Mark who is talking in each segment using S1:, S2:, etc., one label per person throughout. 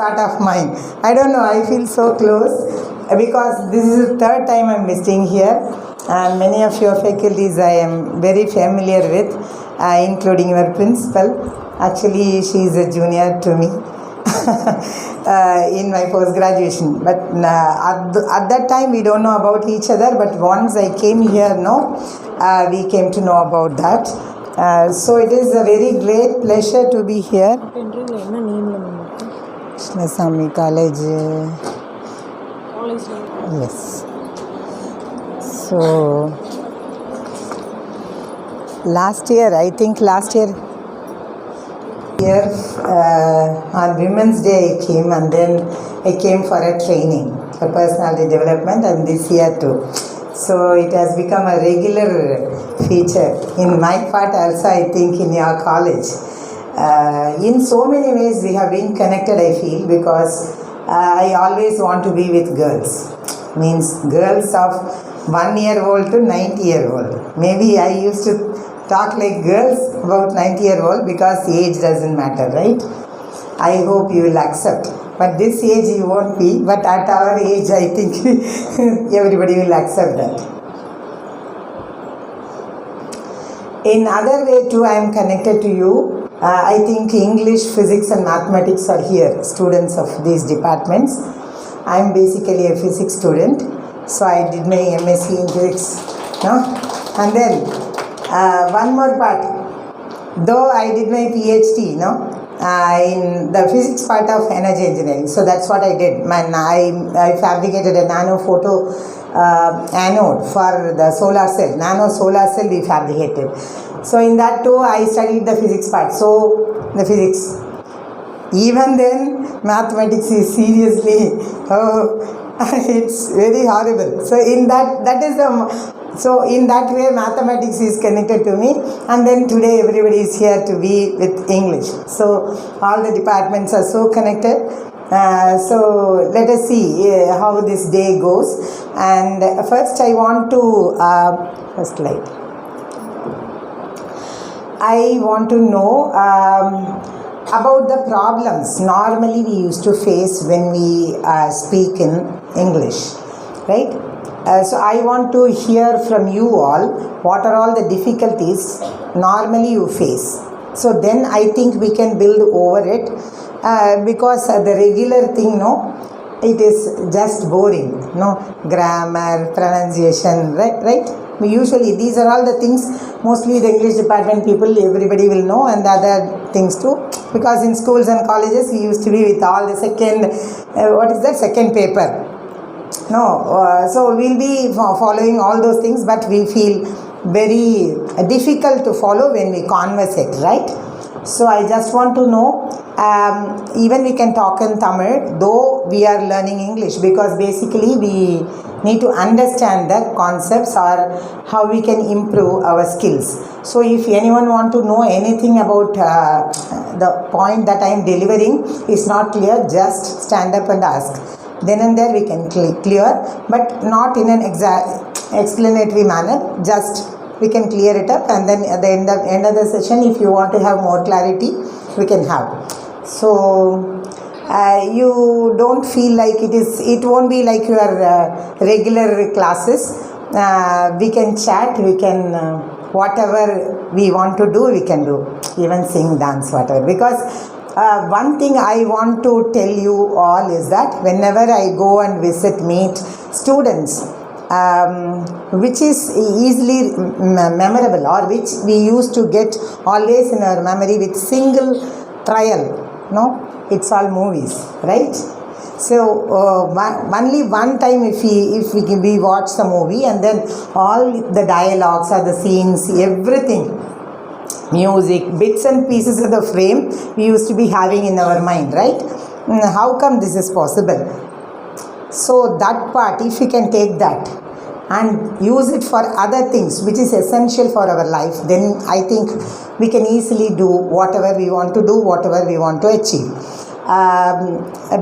S1: part of mine. I don't know, I feel so close because this is the third time I'm visiting here, and many of your faculties I am very familiar with, including your principal. Actually, she is a junior to me in my post-graduation. But at that time, we don't know about each other. But once I came here, we came to know about that. So it is a very great pleasure to be here. Krishnasamy College. Yes. So last year on Women's Day I came, and then I came for a training for personality development, and this year too. So it has become a regular feature in my part also, I think, in your college. In so many ways we have been connected, I feel, because I always want to be with girls. Means girls of 1 year old to 90-year-old. Maybe I used to talk like girls about 90-year-old because age doesn't matter, right? I hope you will accept. But this age you won't be, but at our age I think everybody will accept that. In other way too, I am connected to you. I think English, physics and mathematics are here, students of these departments. I am basically a physics student, so I did my MSc in physics. And then one more part, though I did my PhD, in the physics part of energy engineering. So that's what I did. I fabricated a nano photo anode for the solar cell. Nano solar cell we fabricated. So in that too I studied the physics part. So the physics. Even then mathematics is seriously, it's very horrible. So in that is the... So in that way mathematics is connected to me, and then today everybody is here to be with English. So all the departments are so connected. So let us see how this day goes. And first I want to, first slide. I want to know about the problems normally we used to face when we speak in English, right? So I want to hear from you all, what are all the difficulties normally you face. So then I think we can build over it, because the regular thing, it is just boring, grammar, pronunciation, right? Usually these are all the things, mostly the English department people, everybody will know, and the other things too, because in schools and colleges we used to be with all the second paper. So we'll be following all those things, but we feel very difficult to follow when we conversate, right? So I just want to know, even we can talk in Tamil, though we are learning English, because basically we need to understand the concepts or how we can improve our skills. So if anyone want to know anything about the point that I am delivering is not clear, just stand up and ask. Then and there we can clear, but not in an explanatory manner, just we can clear it up, and then at the end of the session, if you want to have more clarity, we can have. So you don't feel like it won't be like your regular classes. We can chat, we can whatever we want to do, we can do, even sing, dance, whatever, because one thing I want to tell you all is that whenever I go and meet students, which is easily memorable, or which we used to get always in our memory with single trial, it's all movies, right? So only one time if we watch the movie, and then all the dialogues or the scenes, everything, music, bits and pieces of the frame we used to be having in our mind, right? How come this is possible? So that part, if we can take that and use it for other things which is essential for our life, then I think we can easily do whatever we want to do, whatever we want to achieve.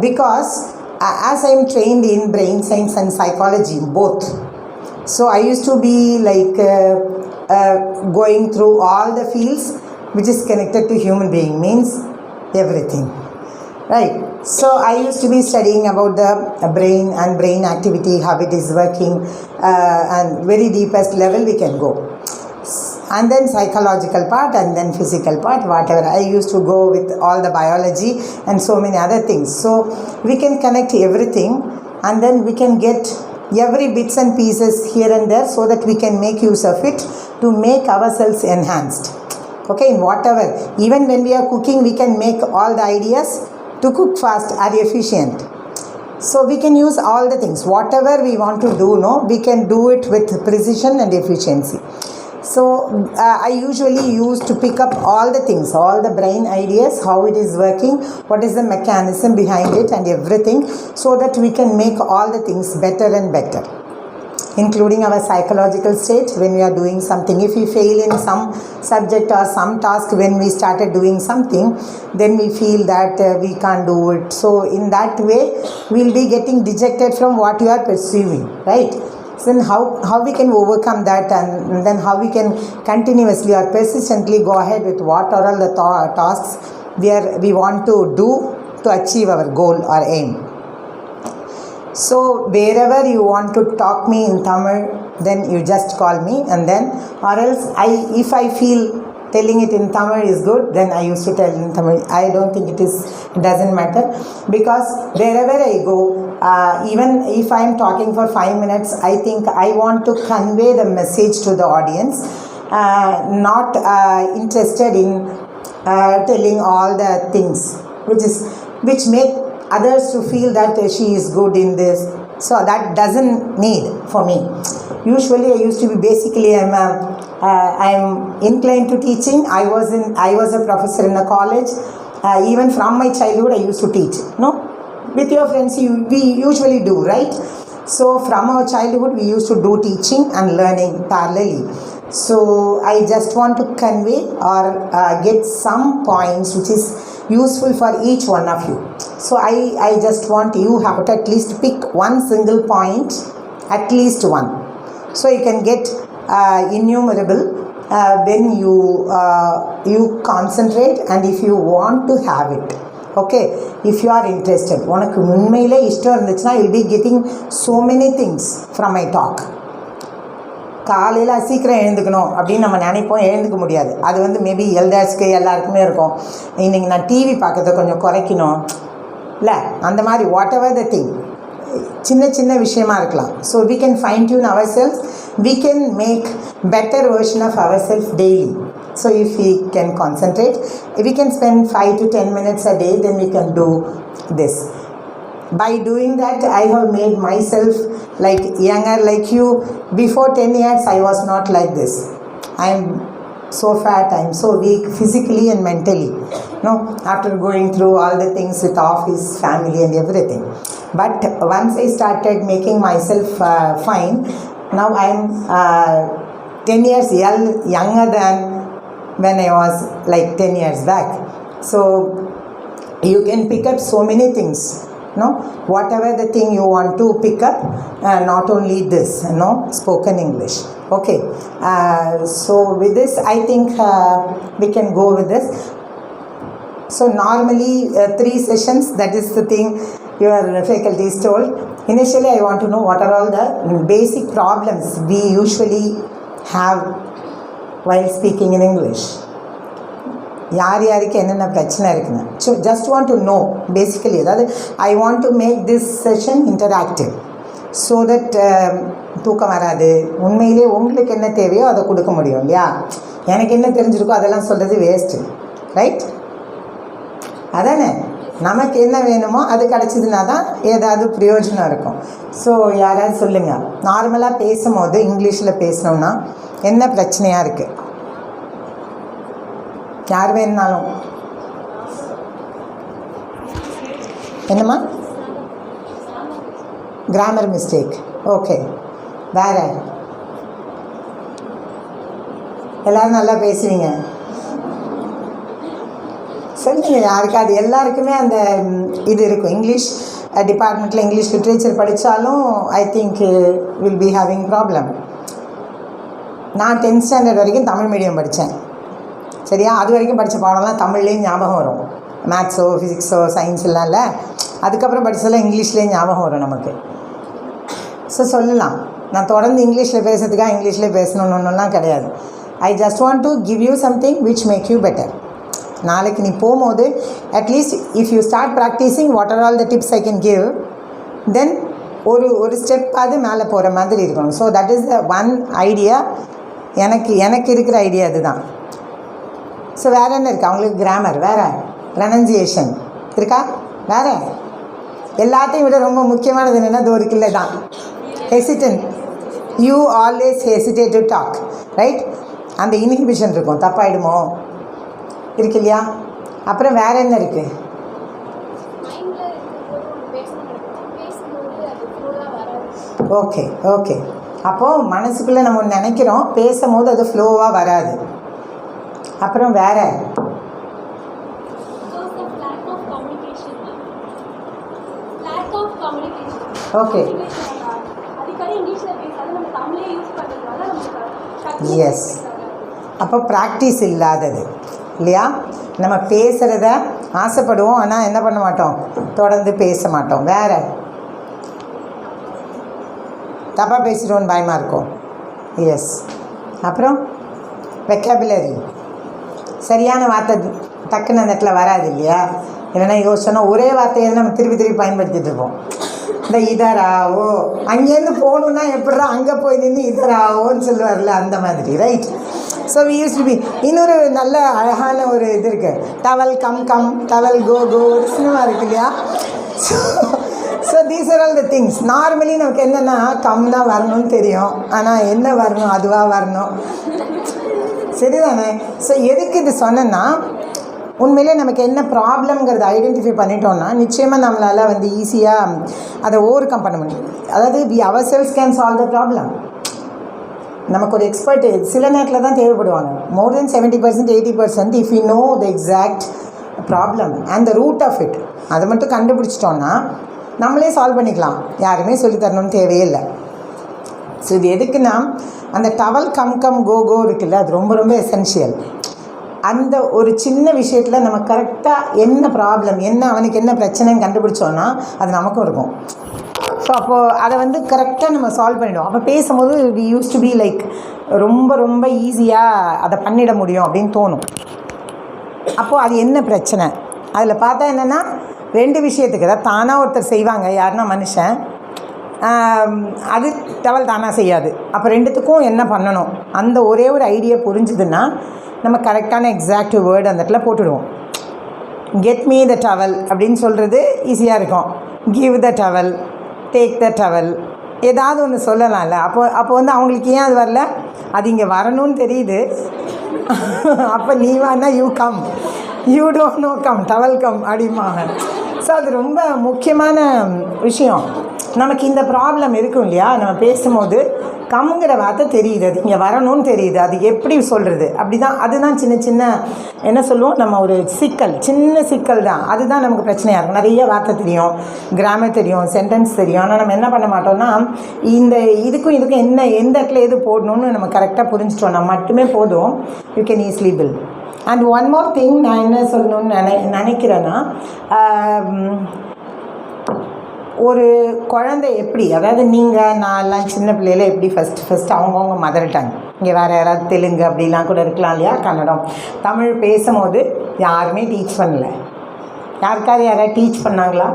S1: Because as I am trained in brain science and psychology, both, so I used to be like going through all the fields which is connected to human being, means everything, right? So I used to be studying about the brain and brain activity, how it is working, and very deepest level we can go. And then psychological part and then physical part, whatever. I used to go with all the biology and so many other things. So we can connect everything and then we can get every bits and pieces here and there so that we can make use of it to make ourselves enhanced. Okay, in whatever. Even when we are cooking, we can make all the ideas to cook fast or efficient. So we can use all the things. Whatever we want to do, no, we can do it with precision and efficiency. So I usually used to pick up all the things, all the brain ideas, how it is working, what is the mechanism behind it and everything, so that we can make all the things better and better, including our psychological state when we are doing something. If we fail in some subject or some task when we started doing something, then we feel that we can't do it. So in that way, we'll be getting dejected from what you are pursuing, right? So then how we can overcome that, and then how we can continuously or persistently go ahead with what are all the tasks we want to do to achieve our goal or aim. So wherever you want to talk me in Tamil, then you just call me, and then or else if I feel telling it in Tamil is good, then I used to tell in Tamil. I don't think it doesn't matter, because wherever I go, even if I am talking for 5 minutes, I think I want to convey the message to the audience, not interested in telling all the things which make others to feel that she is good in this. So that doesn't need for me. Usually I used to be basically I'm inclined to teaching. I was a professor in a college. Even from my childhood I used to teach. No, with your friends we usually do, right? So from our childhood we used to do teaching and learning parallelly. So I just want to convey or get some points which is useful for each one of you. So I just want you have to at least pick one single point, at least one. So you can get innumerable when you concentrate and if you want to have it. Okay, if you are interested, உனக்கு உண்மையிலே இஷ்டம் இருந்துச்சுன்னா you'll be getting so many things from my talk. காலையில் சீக்கிரம் எழுந்துக்கணும் அப்படின்னு நம்ம நினைப்போம், எழுந்துக்க முடியாது. அது வந்து மேபி எல்டர்ஸ்க்கு எல்லாருக்குமே இருக்கும். இன்றைக்கி நான் டிவி பார்க்கறத கொஞ்சம் குறைக்கணும் இல்லை, அந்த மாதிரி வாட் எவர் த திங், சின்ன சின்ன விஷயமா இருக்கலாம். So we can fine tune ourselves, we can make better version of ourselves daily. So if we can concentrate, if we can spend 5 to 10 minutes a day, then we can do this. By doing that, I have made myself like younger like you. Before 10 years, I was not like this. I am so fat, I am so weak physically and mentally. No, after going through all the things with office, family and everything. But once I started making myself fine, now I am 10 years younger than when I was like 10 years back. So you can pick up so many things. No, whatever the thing you want to pick up, not only this, no, spoken English. Okay, so with this I think we can go with this. So normally 3 sessions, that is the thing your faculty told. Initially I want to know what are all the basic problems we usually have while speaking in English. யார் யாருக்கு என்னென்ன பிரச்சனை இருக்குன்னு. So just want to know basically. அதாவது I want to make this session interactive so that தூக்கம் வராது. உண்மையிலே உங்களுக்கு என்ன தேவையோ அதை கொடுக்க முடியும் இல்லையா? எனக்கு என்ன தெரிஞ்சிருக்கோ அதெல்லாம் சொல்கிறது வேஸ்ட்டு, ரைட்? அதானே, நமக்கு என்ன வேணுமோ அது கிடச்சிதுனா தான் ஏதாவது பிரயோஜனம் இருக்கும். ஸோ யாராவது சொல்லுங்கள், நார்மலாக பேசும்போது இங்கிலீஷில் பேசணுன்னா என்ன பிரச்சனையாக இருக்குது? யார் வேணுனாலும். என்னம்மா? Grammar mistake. ஓகே, வேறு எல்லோரும் நல்லா பேசுவீங்க. சொல்லுங்க யாருக்காது. எல்லாருக்குமே அந்த இது இருக்கும். இங்கிலீஷ் டிபார்ட்மெண்ட்டில் இங்கிலீஷ் லிட்ரேச்சர் படித்தாலும் I think will be having problem. நான் 10th ஸ்டாண்டர்ட் வரைக்கும் தமிழ் மீடியம் படித்தேன். சரியா? அது வரைக்கும் படித்த பாடம்லாம் தமிழ்லேயும் ஞாபகம் வரும். மேத்ஸோ ஃபிசிக்ஸோ சயின்ஸ் இல்லைல்ல, அதுக்கப்புறம் படிச்சதெல்லாம் இங்கிலீஷ்லேயே ஞாபகம் வரும் நமக்கு. ஸோ சொல்லலாம், நான் தொடர்ந்து இங்கிலீஷில் பேசுறதுக்காக இங்கிலீஷ்லேயே பேசணுன்னெலாம் கிடையாது. I just want to give you something which make you better. நாளைக்கு நீ போகும்போது at least if you start practising what are all the tips I can give, தென் ஒரு ஸ்டெப் அது மேலே போகிற மாதிரி இருக்கணும். So that is the one idea. எனக்கு இருக்கிற ஐடியா அதுதான். ஸோ வேறு என்ன இருக்குது அவங்களுக்கு? கிராமர் வேறு, ப்ரனன்சியேஷன் இருக்கா வேறு. எல்லாத்தையும் விட ரொம்ப முக்கியமானது என்னென்னா அது ஒரு கில்லை தான், hesitant. You always hesitate to talk, right? அந்த இன்ஹிபிஷன் இருக்கும், தப்பாயிடுமோ இருக்கு இல்லையா? அப்புறம் வேறு என்ன இருக்குது? Okay okay. அப்போது மனசுக்குள்ளே நம்ம நினைக்கிறோம், பேசும்போது அது ஃப்ளோவாக வராது. அப்புறம் வேறு ஓகே. எஸ், அப்போ ப்ராக்டிஸ் இல்லாதது இல்லையா? நம்ம பேசுகிறத ஆசைப்படுவோம், ஆனால் என்ன பண்ண மாட்டோம், தொடர்ந்து பேச மாட்டோம். வேறு தப்பாக பேசிடுவோன்னு பயமாக இருக்கும். எஸ். அப்புறம் வெக்காபுலரி, சரியான வார்த்தை டக்குன்னு அந்த இடத்துல வராது இல்லையா? இல்லைன்னா யோசிச்சோன்னா ஒரே வார்த்தையை நம்ம திருப்பி திருப்பி பயன்படுத்திகிட்டு இருப்போம். இந்த இதராவோ, அங்கேருந்து போகணுன்னா எப்படிடா அங்கே போய் நின்று இதராவோன்னு சொல்லுவார்ல, அந்த மாதிரி, right? So we use to be. இன்னொரு நல்ல அழகான ஒரு இது இருக்குது, towel come come, towel go go, ஒரு சினிமா இருக்கு இல்லையா? So these are all the things. Normally நமக்கு என்னென்னா கம் தான் வரணும்னு தெரியும், ஆனால் என்ன வரணும், அதுவாக வரணும், சரிதானே? ஸோ எதுக்கு இது சொன்னேன்னா, உண்மையிலே நமக்கு என்ன ப்ராப்ளம்ங்கிறத ஐடென்டிஃபை பண்ணிட்டோம்னா நிச்சயமாக நம்மளால் ஈஸியாக அதை ஓவர் கம் பண்ண முடியும். அதாவது we ourselves can solve the problem. நமக்கு ஒரு எக்ஸ்பர்ட் சில நேரத்தில் தான் தேவைப்படுவாங்க. More then 70% 80% if you know the exact problem and the root of it, அதை மட்டும் கண்டுபிடிச்சிட்டோன்னா நம்மளே சால்வ் பண்ணிக்கலாம், யாருமே சொல்லித்தரணும்னு தேவையே இல்லை. ஸோ இது எதுக்குன்னா, அந்த டவல் கம் கம் கோ கோ இருக்குல்ல, அது ரொம்ப ரொம்ப எசென்ஷியல். அந்த ஒரு சின்ன விஷயத்தில் நம்ம கரெக்டாக என்ன ப்ராப்ளம், என்ன அவனுக்கு என்ன பிரச்சனைன்னு கண்டுபிடிச்சோன்னா அது நமக்கும் இருக்கும். ஸோ அப்போது அதை கரெக்டாக நம்ம சால்வ் பண்ணிவிடுவோம். அப்போ பேசும்போது we use to be like ரொம்ப ரொம்ப ஈஸியாக அதை பண்ணிட முடியும் அப்படின்னு தோணும். அப்போது அது என்ன பிரச்சனை, அதில் பார்த்தா என்னென்னா 2 விஷயத்துக்கு, அதாவது தானாக ஒருத்தர் செய்வாங்க, யாருன்னா மனுஷன், அது டவல் தானாக செய்யாது. அப்போ 2த்துக்கும் என்ன பண்ணணும், அந்த ஒரே ஒரு ஐடியா புரிஞ்சுதுன்னா நம்ம கரெக்டான எக்ஸாக்ட் வேர்டு அந்த இடத்துல போட்டுடுவோம். கெட் மீ த டவல் அப்படின்னு சொல்கிறது ஈஸியாக இருக்கும். Give the towel, take the towel, ஏதாவது ஒன்று சொல்லலாம்ல. அப்போ அவங்களுக்கு ஏன் அது வரல, அது இங்கே வரணும்னு தெரியுது. அப்போ நீ வேணா you come, you don't know come, towel come அப்படிம்பாங்க. ஸோ அது ரொம்ப முக்கியமான விஷயம். நமக்கு இந்த ப்ராப்ளம் இருக்கும் இல்லையா, நம்ம பேசும்போது கம்ங்கிற வார்த்தை தெரியுது, அது இங்கே வரணும்னு தெரியுது, அது எப்படி சொல்கிறது, அப்படி தான். அதுதான் சின்ன சின்ன என்ன சொல்லுவோம், நம்ம ஒரு சிக்கல், சின்ன சிக்கல் தான். அதுதான் நமக்கு பிரச்சனையாக இருக்கும். நிறைய வார்த்தை தெரியும், கிராமர் தெரியும், சென்டென்ஸ் தெரியும், ஆனால் நம்ம என்ன பண்ண மாட்டோம்னா இந்த இதுக்கும் என்ன எந்த இடத்துல எது போடணும்னு நம்ம கரெக்டாக புரிஞ்சிட்டோம்னா மட்டுமே போதும். You can easily bill. And one more thing நான் என்ன சொல்லணும்னு நினைக்கிறேன்னா, ஒரு குழந்தை எப்படி, அதாவது நீங்கள் நான்லாம் சின்ன பிள்ளையில எப்படி ஃபஸ்ட்டு அவங்கவுங்க மதர் டங், இங்கே வேறு யாராவது தெலுங்கு அப்படிலாம் கூட இருக்கலாம் இல்லையா, கன்னடம், தமிழ் பேசும்போது யாருமே டீச் பண்ணலை. யாராவது டீச் பண்ணாங்களா?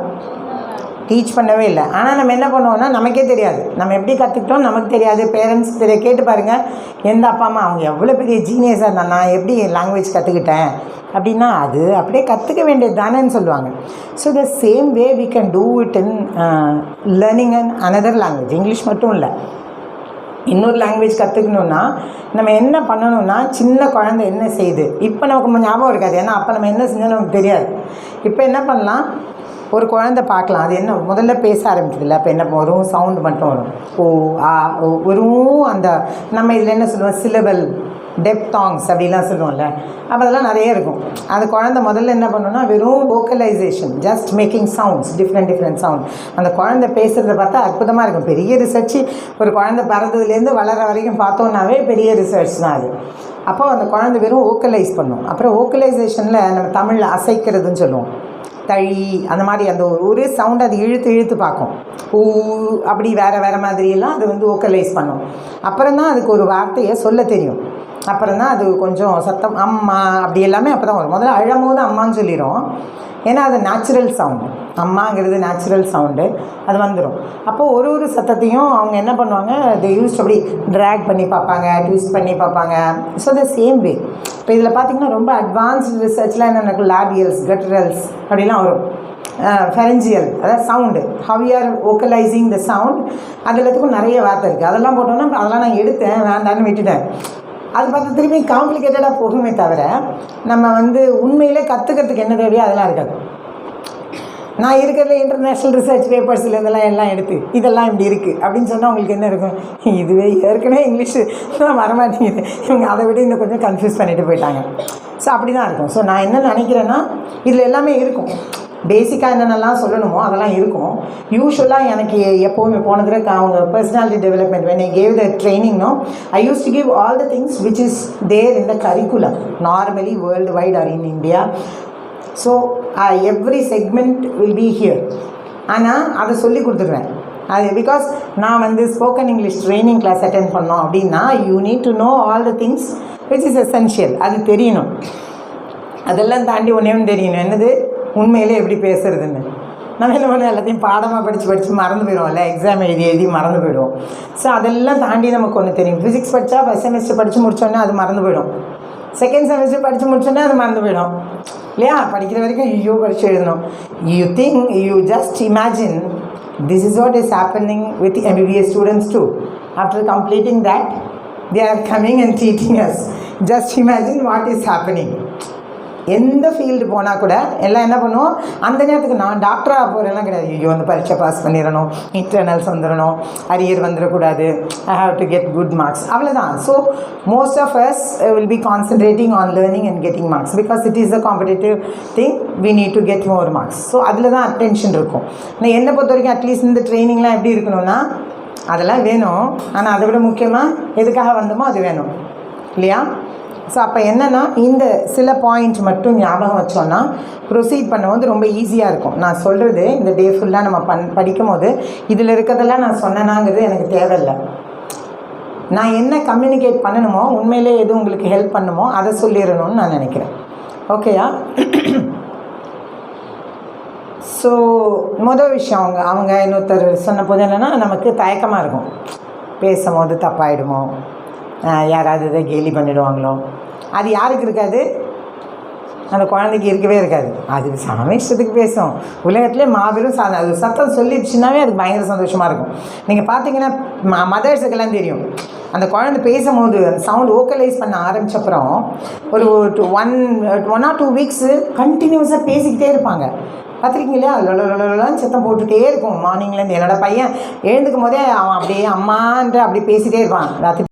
S1: டீச் பண்ணவே இல்லை. ஆனால் நம்ம என்ன பண்ணுவோம்னா நமக்கே தெரியாது, நம்ம எப்படி கற்றுக்கிட்டோம் நமக்கு தெரியாது. பேரண்ட்ஸ் கேட்டு பாருங்கள், எந்த அப்பா அம்மா அவங்க எவ்வளோ பெரிய ஜீனியஸாக இருந்தால் நான் எப்படி லாங்குவேஜ் கற்றுக்கிட்டேன் அப்படின்னா அது அப்படியே கற்றுக்க வேண்டியது தானேன்னு சொல்லுவாங்க. So the same way we can do it in learning and another language. English மட்டும் இல்லை, இன்னொரு லாங்குவேஜ் கற்றுக்கணுன்னா நம்ம என்ன பண்ணணும்னா, சின்ன குழந்தை என்ன செய்யுது இப்போ நமக்கு ஞாபகம் இருக்காது, ஏன்னா அப்போ நம்ம என்ன செஞ்சோன்னு நமக்கு தெரியாது. இப்போ என்ன பண்ணலாம், ஒரு குழந்தை பார்க்கலாம், அது என்ன முதல்ல பேச ஆரம்பிக்குதுல்ல, அப்போ என்ன வரும், சவுண்டு மட்டும் வரும், ஓ ஆ ஓ வரும். அந்த நம்ம இதில் என்ன சொல்லுவோம், சிலபல், டெப்தாங்ஸ் அப்படிலாம் சொல்லுவோம்ல, அப்போ அதெல்லாம் நிறைய இருக்கும். அந்த குழந்தை முதல்ல என்ன பண்ணணும்னா வெறும் vocalisation, just making sounds, different sound. அந்த குழந்தை பேசுகிறத பார்த்தா அற்புதமாக இருக்கும். பெரிய ரிசர்ச்சு, ஒரு குழந்தை பிறந்ததுலேருந்து வளர வரைக்கும் பார்த்தோன்னாவே பெரிய ரிசர்ச் தான் அது. அப்போ அந்த குழந்தை வெறும் ஓக்கலைஸ் பண்ணும். அப்புறம் ஓக்கலைசேஷனில் நம்ம தமிழில் அசைக்கிறதுன்னு சொல்லுவோம். தழி அந்த மாதிரி அந்த ஒரு சவுண்ட் அது இழுத்து இழுத்து பார்க்கும். ஊ அப்படி வேறு மாதிரியெல்லாம் அது வந்து ஓக்கலைஸ் பண்ணும். அப்புறம் தான் அதுக்கு ஒரு வார்த்தையை சொல்ல தெரியும். அப்புறம் தான் அது கொஞ்சம் சத்தம் அம்மா அப்படி எல்லாமே அப்போ தான் வரும். முதல்ல அழும்போது அம்மான்னு சொல்லிடும். ஏன்னா அது நேச்சுரல் சவுண்டு, அம்மாங்கிறது நேச்சுரல் சவுண்டு, அது வந்துடும். அப்போது ஒரு சத்தத்தையும் அவங்க என்ன பண்ணுவாங்க, அதை யூஸ் அப்படி ட்ராக் பண்ணி பார்ப்பாங்க, ட்விஸ்ட் பண்ணி பார்ப்பாங்க. ஸோ த சேம் வே இப்போ இதில் பார்த்திங்கன்னா ரொம்ப அட்வான்ஸ்டு ரிசர்ச்லாம் என்ன நடக்கும், லேபியல்ஸ், கட்ரல்ஸ் அப்படிலாம் வரும். ஃபெரஞ்சியல் அதாவது sound, how you are vocalising the sound, அது எல்லாத்துக்கும் நிறைய வார்த்தை இருக்குது. அதெல்லாம் போட்டோன்னா அதெல்லாம் நான் எடுத்தேன், வேண்டான்னு விட்டுட்டேன். அது பார்த்து திரும்பி காம்ப்ளிகேட்டடாக போகுமே தவிர நம்ம வந்து உண்மையிலே கற்றுக்கிறதுக்கு என்ன தேவையோ அதெல்லாம் இருக்காது. நான் இருக்கிறதுல இன்டர்நேஷ்னல் ரிசர்ச் பேப்பர்ஸில் எல்லாம் எடுத்து இதெல்லாம் இப்படி இருக்குது அப்படின்னு சொன்னால் உங்களுக்கு என்ன இருக்கும், இதுவே ஏற்கனவே இங்கிலீஷு தான் வரமாட்டேங்குது, இவங்க அதை விட இன்னும் கொஞ்சம் கன்ஃபியூஸ் பண்ணிட்டு போயிட்டாங்க. ஸோ அப்படி தான் இருக்கும். ஸோ நான் என்ன நினைக்கிறேன்னா இதில் எல்லாமே இருக்கும். பேசிக்காக என்னென்னலாம் சொல்லணுமோ அதெல்லாம் இருக்கும். யூஸ்வலாக எனக்கு எப்போவுமே போனதுல அவங்க personality development when I gave the training, no, I used to give all the things which is there in the curriculum normally worldwide or in India. So every segment will be here. ஆனால் அதை சொல்லி கொடுத்துருவேன். அது because நான் வந்து spoken English training class attend பண்ணோம் அப்படின்னா you need to know all the things which is essential. அது தெரியணும். அதெல்லாம் தாண்டி ஒன்றே தெரியணும், என்னது உண்மையிலே எப்படி பேசுறதுன்னு. நம்ம என்ன பண்ண எல்லாத்தையும் பாடமாக படித்து மறந்து போயிடுவோம்ல, எக்ஸாம் எழுதி மறந்து போயிடுவோம். ஸோ அதெல்லாம் தாண்டி நமக்கு ஒன்று தெரியும். ஃபிசிக்ஸ் படித்தா ஃபஸ்ட் செமஸ்டர் படித்து முடித்தோன்னே அது மறந்து போயிடும். செகண்ட் செமஸ்டர் படித்து முடிச்சோன்னே அது மறந்து போயிடும் இல்லையா? படிக்கிற வரைக்கும் ஐயோ படித்து எழுதணும். You just imagine this is what is happening with MBBS students too. After completing that they are coming and teaching us. Just imagine what is happening. எந்த ஃபீல்டு போனால் கூட எல்லாம் என்ன பண்ணுவோம், அந்த நேரத்துக்கு நான் டாக்டராக போகிறேன்லாம் கிடையாது. ஐயோ அந்த பரீட்சை பாஸ் பண்ணிடணும், இன்டர்னல்ஸ் வந்துடணும், அரியர் வந்துடக்கூடாது, I have to get good marks, அவ்வளோதான். So most of us will be concentrating on learning and getting marks because it is a competitive thing. We need to get more marks. So அதில் தான் attention இருக்கும். நான் என்னை பொறுத்த வரைக்கும் at least இந்த ட்ரைனிங்லாம் எப்படி இருக்கணும்னா அதெல்லாம் வேணும், ஆனால் அதை விட முக்கியமாக எதுக்காக வந்தோமோ அது வேணும் இல்லையா? ஸோ அப்போ என்னென்னா இந்த சில பாயிண்ட் மட்டும் ஞாபகம் வச்சோன்னா ப்ரொசீட் பண்ணும்போது ரொம்ப ஈஸியாக இருக்கும். நான் சொல்கிறது இந்த டே ஃபுல்லாக நம்ம படிக்கும் போது இதில் இருக்கிறதெல்லாம் நான் சொன்னேனாங்கிறது எனக்கு தேவையில்லை. நான் என்ன கம்யூனிகேட் பண்ணணுமோ, உண்மையிலே எது உங்களுக்கு ஹெல்ப் பண்ணுமோ அதை சொல்லிடணும்னு நான் நினைக்கிறேன். ஓகேயா? ஸோ மொதல் விஷயம் அவங்க இன்னொருத்தர் சொன்ன போது என்னென்னா நமக்கு தயக்கமாக இருக்கும், பேசும்போது தப்பாயிடுமோ, யாராவது இதை கேலி பண்ணிவிடுவாங்களோ. அது யாருக்கு இருக்காது? அந்த குழந்தைக்கு இருக்கவே இருக்காது. அது சாமி இஷ்டத்துக்கு பேசும். உலகத்துலேயே மாபெரும் அது சத்தம் சொல்லிடுச்சுன்னாவே அதுக்கு பயங்கர சந்தோஷமாக இருக்கும். நீங்கள் பார்த்தீங்கன்னா மதர்ஸுக்கெல்லாம் தெரியும், அந்த குழந்தை பேசும்போது அந்த சவுண்ட் வோக்கலைஸ் பண்ண ஆரம்பித்தப்புறம் ஒரு 1 or 2 வீக்ஸு கண்டினியூஸாக பேசிக்கிட்டே இருப்பாங்க. பார்த்துருக்கீங்களா? லொலன்னு சத்தம் போட்டுகிட்டே இருக்கும் மார்னிங்லேருந்து. என்னோடய பையன் எழுந்துக்கும் போதே அவன் அப்படியே அம்மான்ற அப்படி பேசிகிட்டே இருப்பான். ராத்திரி